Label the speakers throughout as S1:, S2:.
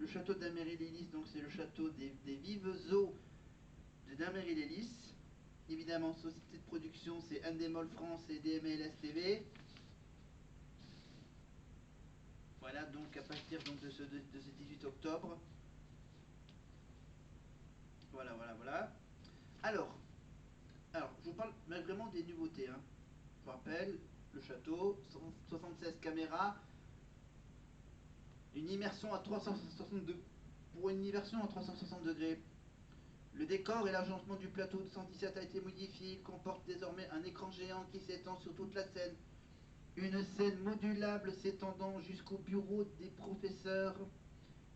S1: le château d'Améry-les-Lys, donc c'est le château des vives eaux d'Améry-les-Lys. Évidemment, société de production, c'est Endemol France et DMLS TV. Voilà, donc à partir donc, de ce 18 octobre. Voilà, voilà, voilà. Alors, je vous parle vraiment des nouveautés. Hein. Je vous rappelle, le château, 76 caméras, une immersion à 362, pour une immersion à 360 degrés. Le décor et l'agencement du plateau de 117 a été modifié. Il comporte désormais un écran géant qui s'étend sur toute la scène. Une scène modulable s'étendant jusqu'au bureau des professeurs.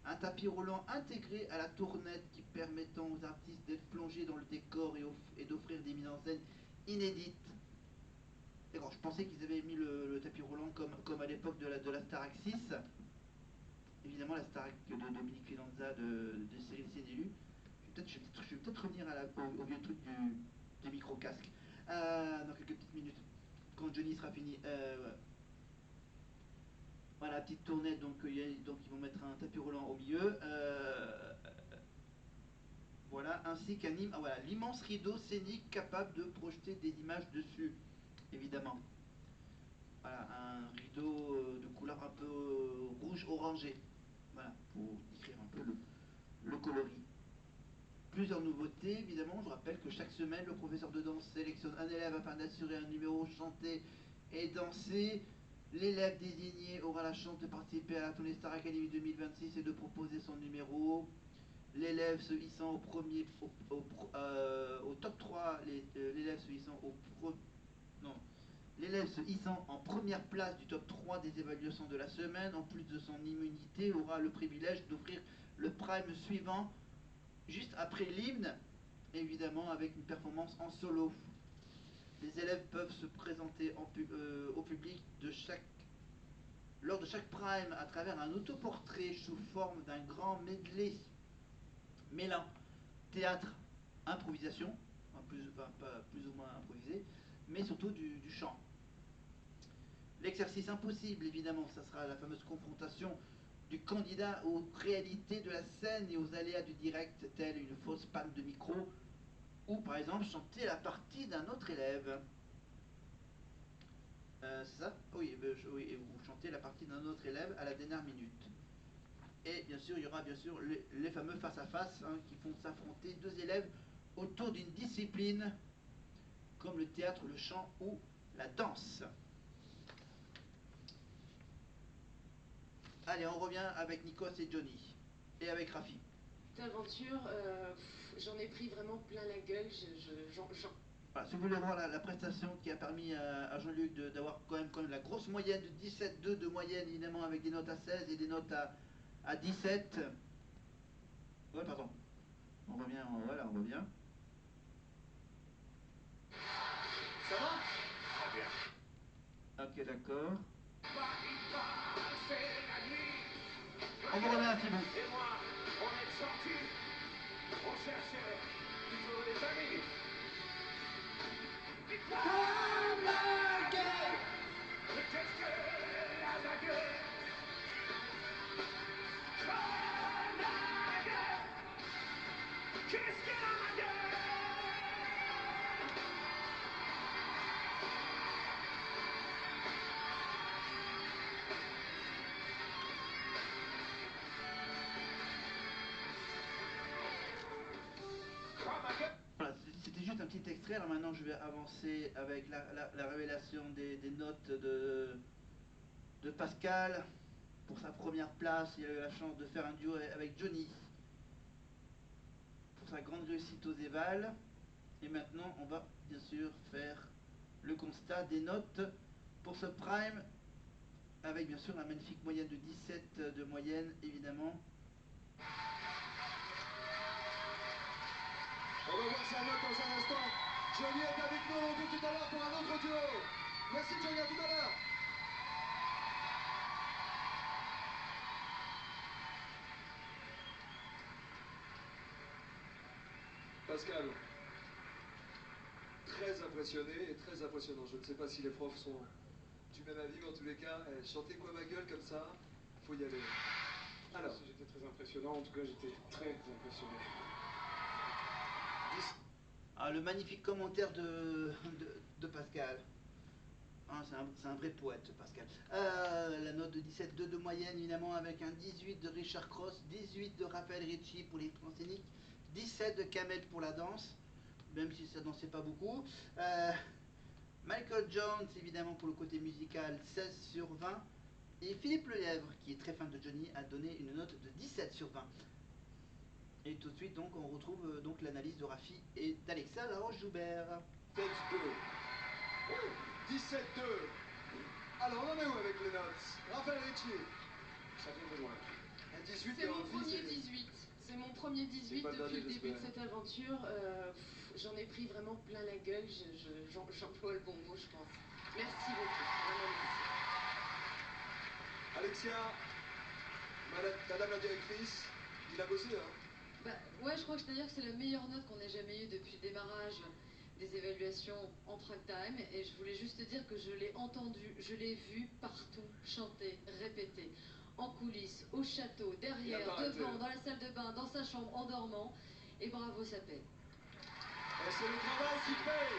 S1: Un tapis roulant intégré à la tournette qui permettant aux artistes d'être plongés dans le décor et d'offrir des mises en scène inédites. D'accord, je pensais qu'ils avaient mis le tapis roulant comme à l'époque de la Starac 6. Évidemment, la Starac de Dominique Fidanza de Cyril Sénélu. Je vais peut-être revenir au vieux truc du micro-casque dans quelques petites minutes, quand Johnny sera fini. Voilà, petite tournette, donc ils vont mettre un tapis roulant au milieu. Voilà, ainsi qu'un voilà, l'immense rideau scénique capable de projeter des images dessus, évidemment. Voilà, un rideau de couleur un peu rouge-orangé. Voilà, pour décrire un peu le coloris. Plusieurs nouveautés, évidemment. Je rappelle que chaque semaine, le professeur de danse sélectionne un élève afin d'assurer un numéro chanté et dansé. L'élève désigné aura la chance de participer à la Tony Star Academy 2026 et de proposer son numéro. L'élève se hissant au top 3, l'élève se hissant non, l'élève se hissant en première place du top 3 des évaluations de la semaine, en plus de son immunité, aura le privilège d'offrir le prime suivant juste après l'hymne, évidemment avec une performance en solo. Les élèves peuvent se présenter au public lors de chaque prime à travers un autoportrait sous forme d'un grand medley mêlant théâtre, improvisation, plus ou moins improvisé, mais surtout du chant. L'exercice impossible, évidemment, ça sera la fameuse confrontation du candidat aux réalités de la scène et aux aléas du direct, telle une fausse panne de micro, ou par exemple chanter la partie d'un autre élève. C'est ça? Oui, oui, ou chanter la partie d'un autre élève à la dernière minute. Et bien sûr, il y aura bien sûr les fameux face-à-face hein, qui font s'affronter deux élèves autour d'une discipline comme le théâtre, le chant ou la danse. Allez, on revient avec Nikos et Johnny. Et avec Rafi.
S2: Cette aventure, j'en ai pris vraiment plein la gueule.
S1: Voilà, si vous voulez voir la prestation qui a permis à Jean-Luc d'avoir quand même la grosse moyenne de 17,2 de moyenne, évidemment, avec des notes à 16 et des notes à 17. Ouais, pardon. On revient, voilà, on revient.
S2: Ça va?
S3: Très bien.
S1: Ok, d'accord. On vous remet un petit bout.
S3: Et moi, on est sortis. On cherchait plutôt des amis. Comme la gueule. Mais qu'est-ce que la gueule? Comme la gueule. Qu'est-ce que la gueule?
S1: Voilà, c'était juste un petit extrait. Alors maintenant, je vais avancer avec la révélation des notes de Pascal. Pour sa première place, il a eu la chance de faire un duo avec Johnny. Pour sa grande réussite aux évals. Et maintenant, on va bien sûr faire le constat des notes pour ce prime. Avec bien sûr la magnifique moyenne de 17 de moyenne, évidemment.
S4: On va voir sa note dans un instant. Johnny est avec nous, on dit tout à l'heure pour un autre duo. Merci Johnny, à tout à l'heure. Pascal, très impressionné et très impressionnant. Je ne sais pas si les profs sont du même avis, mais en tous les cas, chanter quoi ma gueule comme ça, faut y aller. Alors,
S5: j'étais très impressionné.
S4: impressionnant. En tout cas, j'étais très impressionné.
S1: Ah, le magnifique commentaire de Pascal. Ah, c'est un vrai poète, Pascal. La note de 17,2 de moyenne, évidemment, avec un 18 de Richard Cross, 18 de Raphaël Ricci pour les plans scéniques, 17 de Kamel pour la danse, même si ça dansait pas beaucoup. Michael Jones, évidemment, pour le côté musical, 16 sur 20. Et Philippe Lelièvre, qui est très fan de Johnny, a donné une note de 17 sur 20. Et tout de suite, donc, on retrouve donc l'analyse de Rafi et d'Alexa Laroche-Joubert.
S4: 17-2. 17-2. Alors, on en est où avec les notes? Raphaël Ricci. Ça vient de loin. Un 18
S2: C'est
S4: de
S2: mon
S4: Rafi,
S2: premier 18. C'est mon premier 18
S4: pas le
S2: depuis le
S4: dernier,
S2: début de
S4: j'espère.
S2: cette aventure. J'en ai pris vraiment plein la gueule. J'emploie le bon mot, je pense. Merci beaucoup. Vraiment merci.
S4: Alexia, madame la directrice, il a bossé, hein?
S5: Bah, ouais, je crois que je peux dire que c'est la meilleure note qu'on ait jamais eue depuis le démarrage des évaluations en prime time. Et je voulais juste te dire que je l'ai entendu, je l'ai vu partout chanter, répéter. En coulisses, au château, derrière, devant, dans la salle de bain, dans sa chambre, en dormant. Et bravo, ça paie.
S4: Et c'est le travail qui paye.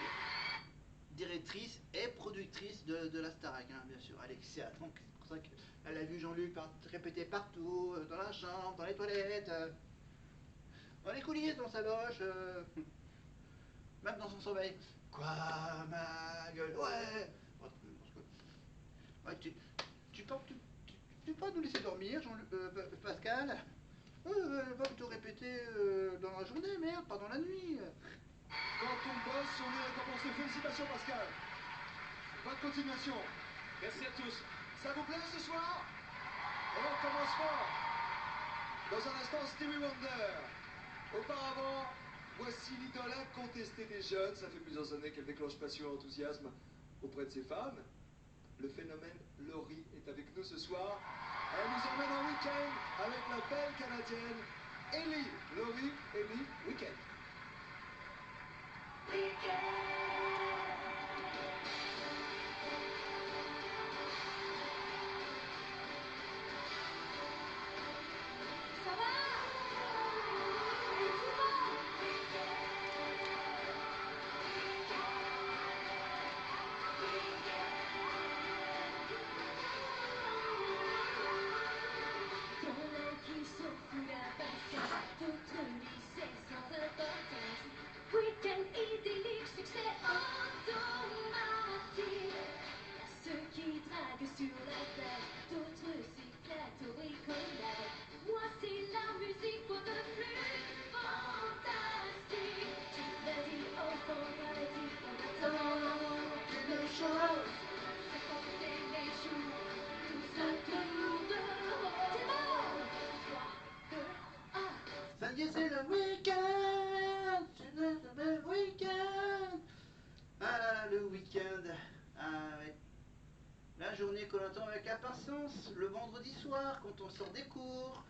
S1: Directrice et productrice de la Starac, hein, bien sûr, Alexia. Donc c'est pour ça qu'elle a vu Jean-Luc répéter partout, dans la chambre, dans les toilettes, dans les coulisses, dans sa loge, même dans son sommeil. Quoi, ma gueule? Ouais. Ouais, tu peux nous laisser dormir, Pascal? Va plutôt répéter dans la journée, merde, pas dans la nuit.
S4: Quand on bosse, on est récompensé. Félicitations, Pascal. Bonne continuation.
S3: Merci à tous.
S4: Ça vous plaît ce soir? Et on commence fort. Dans un instant, Stevie Wonder. Auparavant, voici l'idole incontestée des jeunes. Ça fait plusieurs années qu'elle déclenche passion et enthousiasme auprès de ses fans. Le phénomène Laurie est avec nous ce soir. Elle nous emmène en week-end avec la belle canadienne Ellie. Laurie, Ellie, week-end.
S6: Ça va? Et tu vas? Y'en a qui se fout la patience, d'autres lycées sans importance. Week-end idyllique, succès automatique. Y'a ceux qui draguent sur la plage, d'autres s'éclatent au bricolage. Moi c'est la musique, quoi de plus fantastique? Tu l'as dit, enfant paradis, on attend quelque chose. C'est compter les jours, tous à tour de rôle. C'est bon! 3, 2, 1.
S1: Ça y est, c'est le week-end. C'est le week-end. Ah là là, le week-end. Ah ouais. La journée qu'on attend avec impatience, le vendredi soir, quand on sort des cours,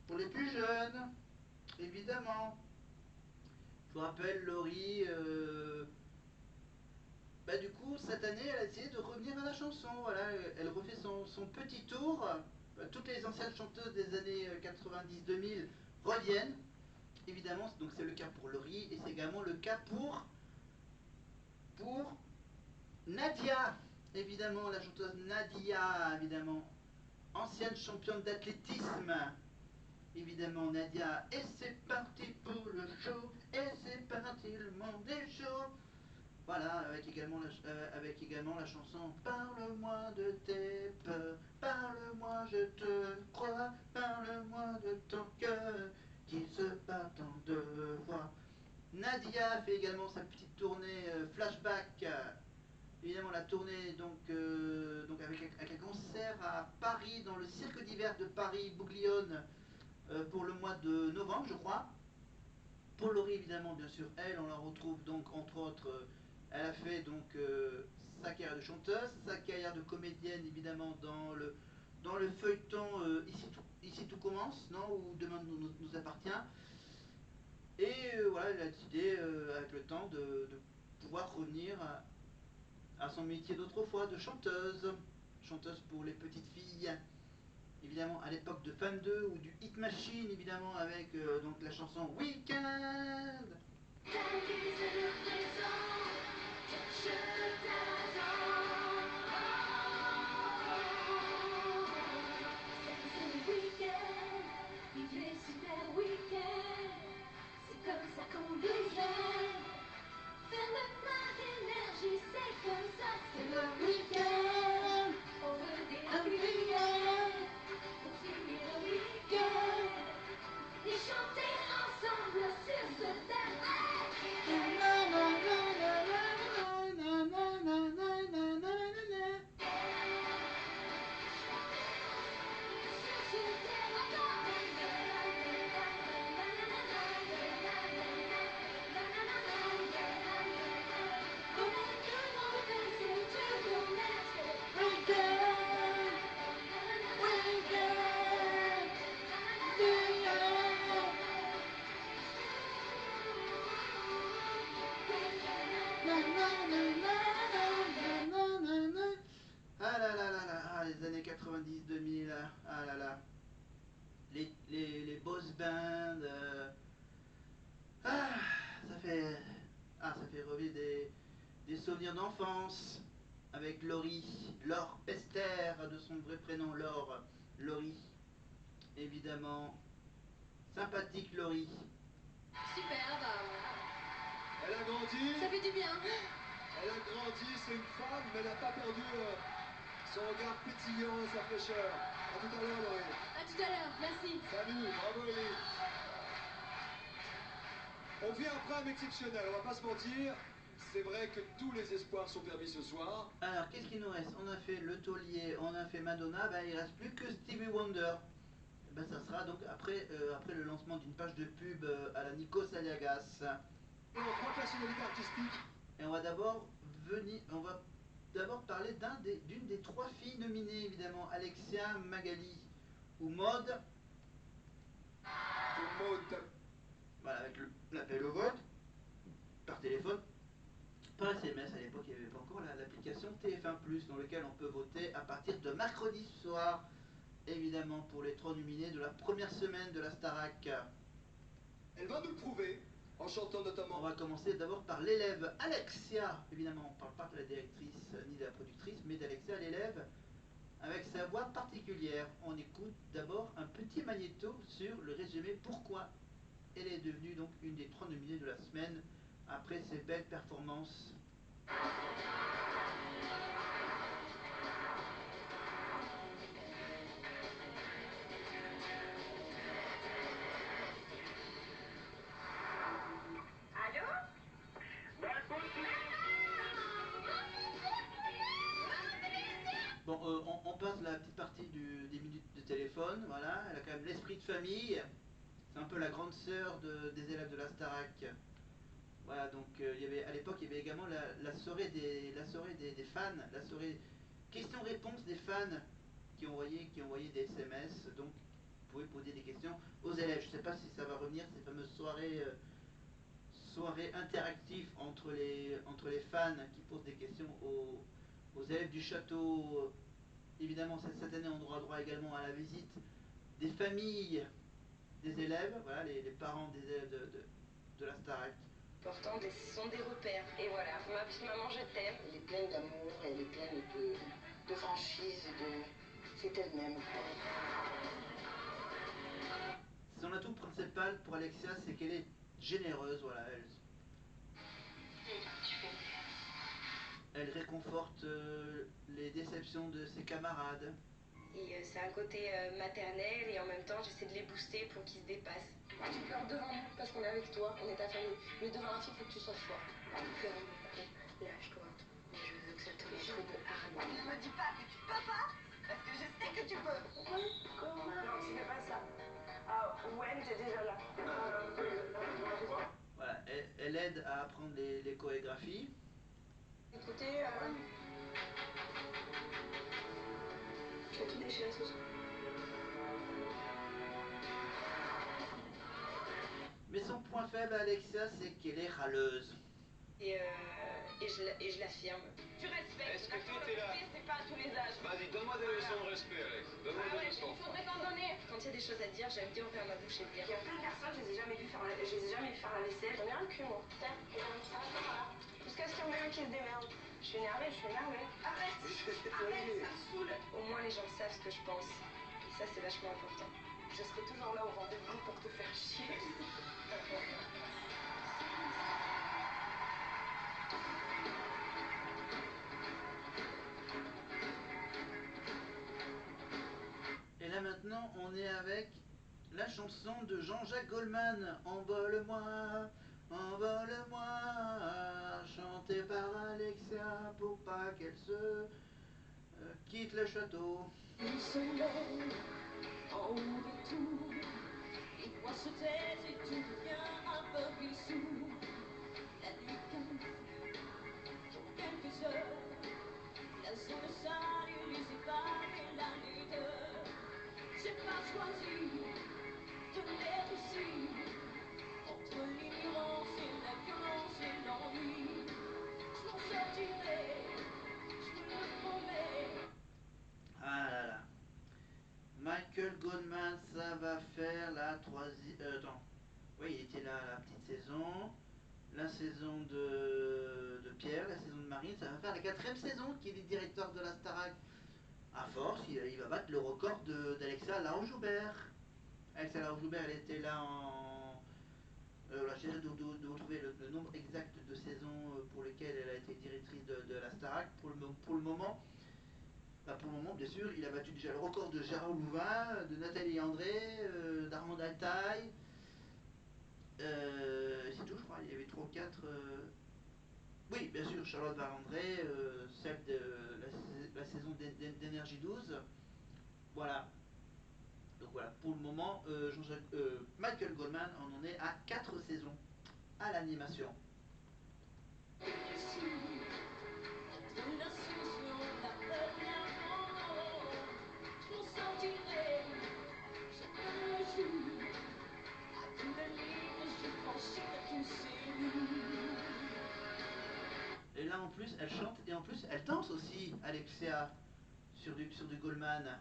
S1: pour les plus jeunes, évidemment. Je vous rappelle, Laurie, bah du coup, cette année, elle a essayé de revenir à la chanson. Voilà, elle refait son petit tour. Toutes les anciennes chanteuses des années 90-2000 reviennent. Évidemment, donc c'est le cas pour Laurie et c'est également le cas pour Nadia. Évidemment, la chanteuse Nadia, évidemment, ancienne championne d'athlétisme. Évidemment, Nadia. Et c'est parti pour le show. Et c'est parti, le monde est chaud. Voilà, avec également la chanson Parle-moi de tes peurs, parle-moi, je te crois, parle-moi de ton cœur qui se bat en deux voix. Nadia fait également sa petite tournée flashback. Évidemment, la tournée donc avec un concert à Paris, dans le cirque d'hiver de Paris, Bouglione, pour le mois de novembre, je crois. Pour Laurie, évidemment, bien sûr, elle, on la retrouve donc, entre autres, elle a fait donc sa carrière de chanteuse, sa carrière de comédienne, évidemment, dans le feuilleton Ici tout commence, non, ou Demain nous appartient. Et voilà, elle a décidé, avec le temps, de pouvoir revenir à son métier d'autrefois, de chanteuse. Chanteuse pour les petites filles. évidemment à l'époque de Fan 2 ou du Hit Machine, évidemment avec donc la chanson Weekend.
S6: C'est comme ça qu'on vous aime. Faire le plein d'énergie, c'est comme ça. C'est le week-end. On veut des happy week-end. Pour finir le week-end et chanter ensemble sur ce thème.
S1: Ah là là là là, ah, les années 90-2000, ah là là, les boss bands, ah, ça fait, ça fait revivre des souvenirs d'enfance avec Laure Pester, de son vrai prénom Laurie, évidemment, sympathique Laurie.
S5: Super, bah
S4: Elle a grandi,
S5: ça fait du bien.
S4: elle a grandi, c'est une femme, mais elle n'a pas perdu son regard pétillant, sa fraîcheur. A tout à l'heure, Laurie.
S5: À tout à l'heure, merci.
S4: Salut, bravo Ellie. On vit un prime exceptionnel, on va pas se mentir. C'est vrai que tous les espoirs sont permis ce soir.
S1: Alors, qu'est-ce qu'il nous reste? On a fait Le Taulier, on a fait Madonna, ben, il reste plus que Stevie Wonder. Ben, ça sera donc après le lancement d'une page de pub à la Nikos Aliagas.
S4: Et en 3 personnalités artistiques.
S1: Et on va d'abord parler d'une des 3 filles nominées, évidemment, Alexia, Magali ou Maud.
S4: Pour Maud.
S1: Voilà, avec l'appel au vote par téléphone, par SMS. À l'époque, il n'y avait pas encore l'application TF1+, dans lequel on peut voter à partir de mercredi soir, évidemment, pour les 3 nominés de la première semaine de la Starac.
S4: Elle va nous le prouver, en chantant
S1: On
S4: notamment.
S1: va commencer d'abord par l'élève Alexia. Évidemment, on ne parle pas de la directrice ni de la productrice, mais d'Alexia, l'élève, avec sa voix particulière. On écoute d'abord un petit magnéto sur le résumé pourquoi elle est devenue donc une des 3 nominées de la semaine après ses belles performances.
S3: Allô?
S1: Bon, on passe la petite partie des minutes de téléphone, voilà, elle a quand même l'esprit de famille, c'est un peu la grande sœur des élèves de la Starac. Voilà, donc à l'époque, il y avait également la soirée des fans, la soirée questions-réponses des fans qui envoyaient des SMS, donc vous pouvez poser des questions aux élèves. Je ne sais pas si ça va revenir, ces fameuses soirées interactives entre les fans qui posent des questions aux élèves du château. Évidemment, cette année, on aura droit également à la visite des familles des élèves, voilà, les parents des élèves de la Starac.
S2: Pourtant, ce sont des repères. Et voilà, ma petite maman, je t'aime.
S7: Elle est pleine d'amour, elle est pleine de franchise, c'est elle-même.
S1: Son atout principal pour Alexia, c'est qu'elle est généreuse, voilà, elle réconforte les déceptions de ses camarades.
S2: Et c'est un côté maternel et en même temps, j'essaie de les booster pour qu'ils se dépassent. Tu pleures devant nous parce qu'on est avec toi, on est ta famille. Mais devant un fille, il faut que tu sois fort. Tu pleures beaucoup. Lâche-toi. Je veux que ça te remette de harmonie.
S3: Ne me dis pas que tu peux pas, parce que je sais que tu peux.
S7: Comment?
S3: Non, ce n'est pas ça. Ah, Wen, t'es déjà là.
S1: Voilà, elle aide à apprendre les chorégraphies.
S2: Écoutez, je vais tout déchirer ce soir.
S1: Mais son point faible, Alexia, c'est qu'elle est râleuse.
S2: Et et je l'affirme. Tu respectes.
S3: Est-ce que t'étais là?
S2: C'est pas à tous les âges.
S3: Vas-y, donne-moi des leçons de respect, Alex. Donne-moi des leçons.
S2: Il faudrait t'en donner. Quand il y a des choses à dire, j'aime bien ouvrir ma bouche et le dire. Il y a plein de personnes, je les ai jamais vues faire la vaisselle. J'en ai un le cul, moi. Tiens, voilà. Jusqu'à ce qu'il y en ait un qui se démerde. Je suis énervée. Arrête. Arrête, ça me saoule. Au moins, les gens savent ce que je pense. Et ça, c'est vachement important. Je serai toujours là au rendez-vous pour te faire chier.
S1: Et là maintenant, on est avec la chanson de Jean-Jacques Goldman, Envole-moi, envole-moi, chantée par Alexia pour pas qu'elle se quitte le château.
S6: Il se lève en haut des tours, il voit se taire et tout devient un peu plus sourd. La nuit camoufle pour quelques heures, la zone salut les épaves et la laideur. J'ai pas choisi de l'être ici, entre l'ignorance et la violence et l'ennui. Je m'en sortirai, je me le promets.
S1: Ah là là. Michael Goldman, ça va faire la troisième... attends. Oui, il était là la petite saison. La saison de Pierre, la saison de Marine, ça va faire la 4e saison qu'il est directeur de la Starac. À force, il va battre le record d'Alexa Laroche-Joubert. Alexa Laroche-Joubert, elle était là en... là, j'essaie de retrouver le nombre exact de saisons pour lesquelles elle a été directrice de la Starac. Pour le moment, bien sûr, il a battu déjà le record de Gérard Louvain, de Nathalie André, d'Armand Altaï. C'est tout, je crois. Il y avait 3 ou 4. Oui, bien sûr, Charlotte Valandré, celle de la saison d'Énergie 12. Voilà. Donc voilà, pour le moment, Michael Goldman en est à 4 saisons à l'animation. Et là en plus, elle chante et en plus, elle danse aussi, Alexia, sur du Goldman.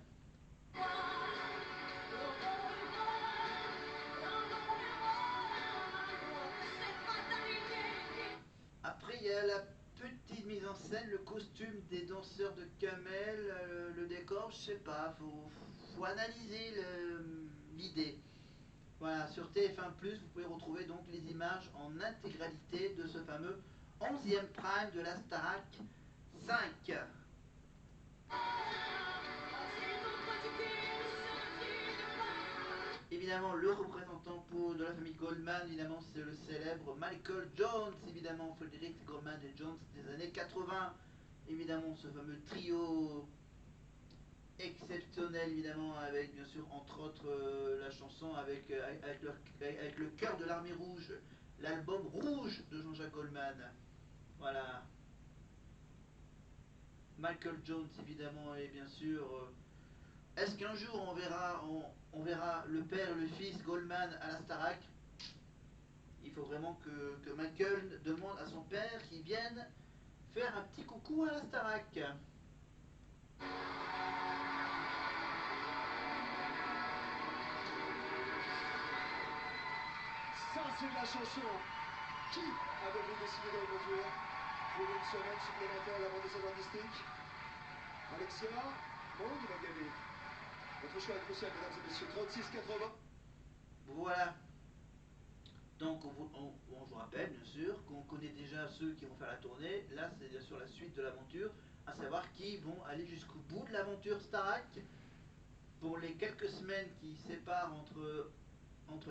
S1: Après, il y a la petite mise en scène, le costume des danseurs de Kamel, le décor, je sais pas, faut analyser l'idée. Voilà, sur TF1+, vous pouvez retrouver donc les images en intégralité de ce fameux 11e prime de la Starac 5. Évidemment, le représentant de la famille Goldman, évidemment, c'est le célèbre Michael Jones, évidemment, Frederick Goldman et Jones des années 80. Évidemment, ce fameux trio exceptionnel, évidemment, avec bien sûr, entre autres, la chanson avec le cœur de l'armée rouge, l'album Rouge de Jean-Jacques Goldman. Voilà. Michael Jones, évidemment, et bien sûr. Est-ce qu'un jour on verra le père et le fils Goldman à la Starac? Il faut vraiment que Michael demande à son père qu'il vienne faire un petit coucou à la Starac.
S4: Ça, c'est la chanson. Qui avez-vous décidé de reconduire pour une semaine supplémentaire à la bande dessinée artistique? Alexia, Maud ou Magali? Votre choix est crucial, mesdames et messieurs. 36-80.
S1: Voilà. Donc on vous rappelle bien sûr qu'on connaît déjà ceux qui vont faire la tournée. Là c'est bien sûr la suite de l'aventure, à savoir qui vont aller jusqu'au bout de l'aventure Starac. Pour les quelques semaines qui séparent entre